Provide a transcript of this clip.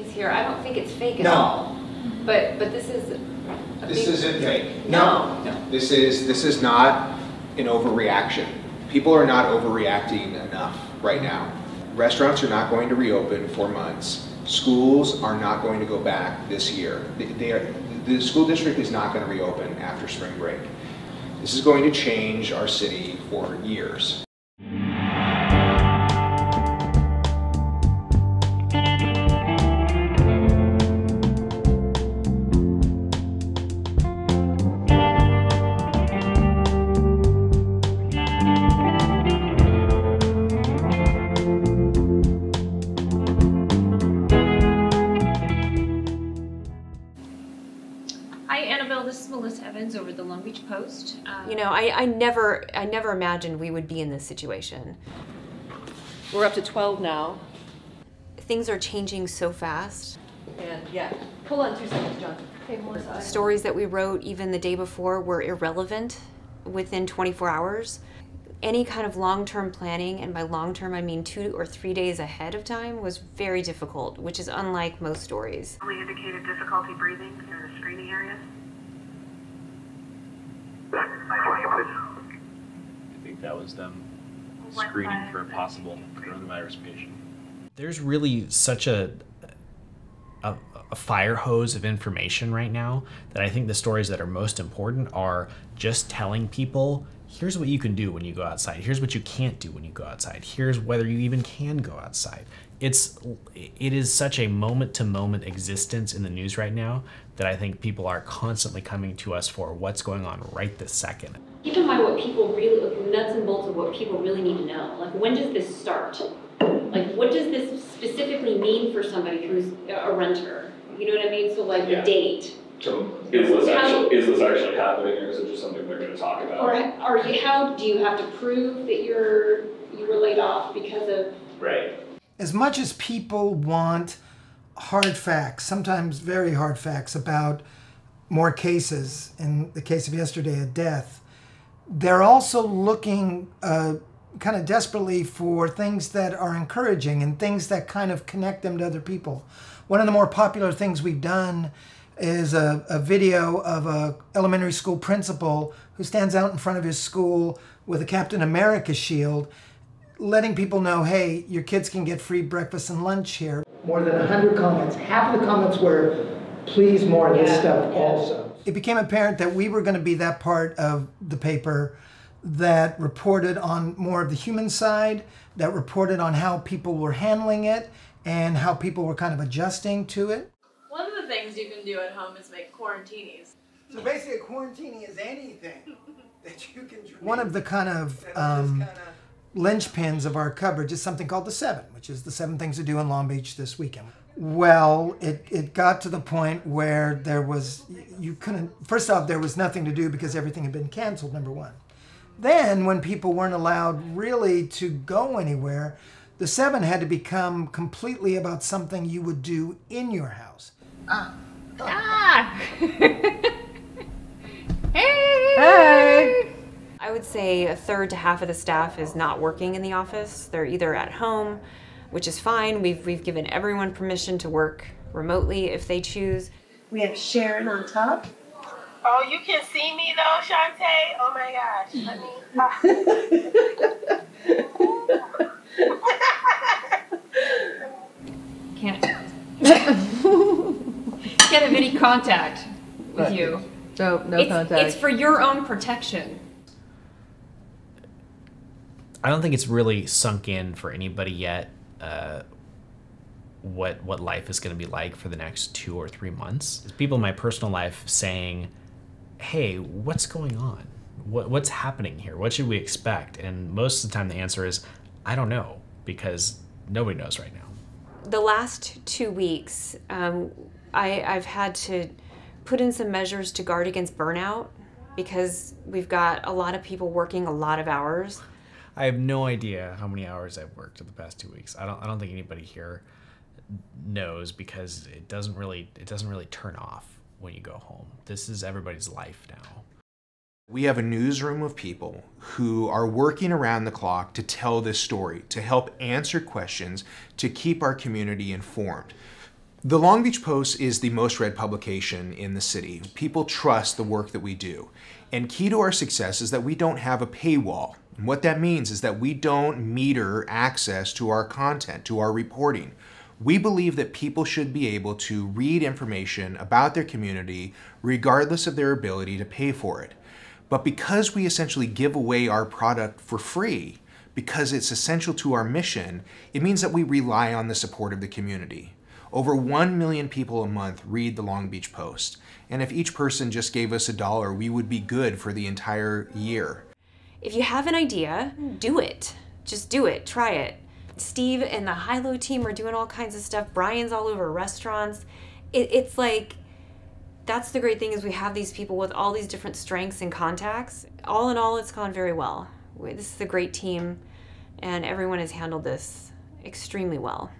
cases here. I don't think it's fake at No. all. But this is This isn't fake. No. This is not an overreaction. People are not overreacting enough right now. Restaurants are not going to reopen for months. Schools are not going to go back this year. The school district is not going to reopen after spring break. This is going to change our city for years. This is Melissa Evans over at the Long Beach Post. You know, I never imagined we would be in this situation. We're up to 12 now. Things are changing so fast. And yeah, hold on 2 seconds, John. Hey, Melissa. Stories that we wrote even the day before were irrelevant within 24 hours. Any kind of long-term planning, and by long-term I mean 2 or 3 days ahead of time, was very difficult, which is unlike most stories. Only indicated difficulty breathing in the screening areas. I think that was them screening for a possible coronavirus patient. There's really such a fire hose of information right now that I think the stories that are most important are just telling people, here's what you can do when you go outside. Here's what you can't do when you go outside. Here's whether you even can go outside. It is such a moment-to-moment existence in the news right now that I think people are constantly coming to us for what's going on right this second. Keep in mind what people really, like, nuts and bolts of what people really need to know. Like, when does this start? Like, what does this specifically mean for somebody who's a renter? You know what I mean? So, like, the date. So is this actually happening, or is it just something they're going to talk about? Or how do you have to prove that you were laid off because of... Right. As much as people want hard facts, sometimes very hard facts about more cases, in the case of yesterday, a death, they're also looking kind of desperately for things that are encouraging and things that kind of connect them to other people. One of the more popular things we've done is a video of a elementary school principal who stands out in front of his school with a Captain America shield, letting people know, hey, your kids can get free breakfast and lunch here. More than 100 comments. Half of the comments were, please more of this stuff also. It became apparent that we were going to be that part of the paper that reported on more of the human side, that reported on how people were handling it and how people were kind of adjusting to it. One of the things you can do at home is make quarantinis. So basically a quarantini is anything that you can drink. One of the kind of linchpins of our coverage is something called The 7, which is the 7 things to do in Long Beach this weekend. Well, it got to the point where there was, you couldn't, first off, there was nothing to do because everything had been canceled, number one. Then, when people weren't allowed really to go anywhere, The 7 had to become completely about something you would do in your house. Hey! I would say a third to half of the staff is not working in the office. They're either at home, which is fine. We've given everyone permission to work remotely if they choose. We have Sharon on top. Oh, you can see me though, Shantae? Oh my gosh, let me... Can't have any contact with you. No contact. It's for your own protection. I don't think it's really sunk in for anybody yet what life is going to be like for the next 2 or 3 months. There's people in my personal life saying, hey, what's going on? What's happening here? What should we expect? And most of the time the answer is, I don't know, because nobody knows right now. The last 2 weeks, I've had to put in some measures to guard against burnout because we've got a lot of people working a lot of hours. I have no idea how many hours I've worked in the past 2 weeks. I don't think anybody here knows because it doesn't really turn off when you go home. This is everybody's life now. We have a newsroom of people who are working around the clock to tell this story, to help answer questions, to keep our community informed. The Long Beach Post is the most read publication in the city. People trust the work that we do. And key to our success is that we don't have a paywall. And what that means is that we don't meter access to our content, to our reporting. We believe that people should be able to read information about their community regardless of their ability to pay for it. But because we essentially give away our product for free, because it's essential to our mission, it means that we rely on the support of the community. Over 1 million people a month read the Long Beach Post. And if each person just gave us $1, we would be good for the entire year. If you have an idea, do it. Just do it, try it. Steve and the high-low team are doing all kinds of stuff. Brian's all over restaurants. It's like, that's the great thing is we have these people with all these different strengths and contacts. All in all, it's gone very well. This is a great team, and everyone has handled this extremely well.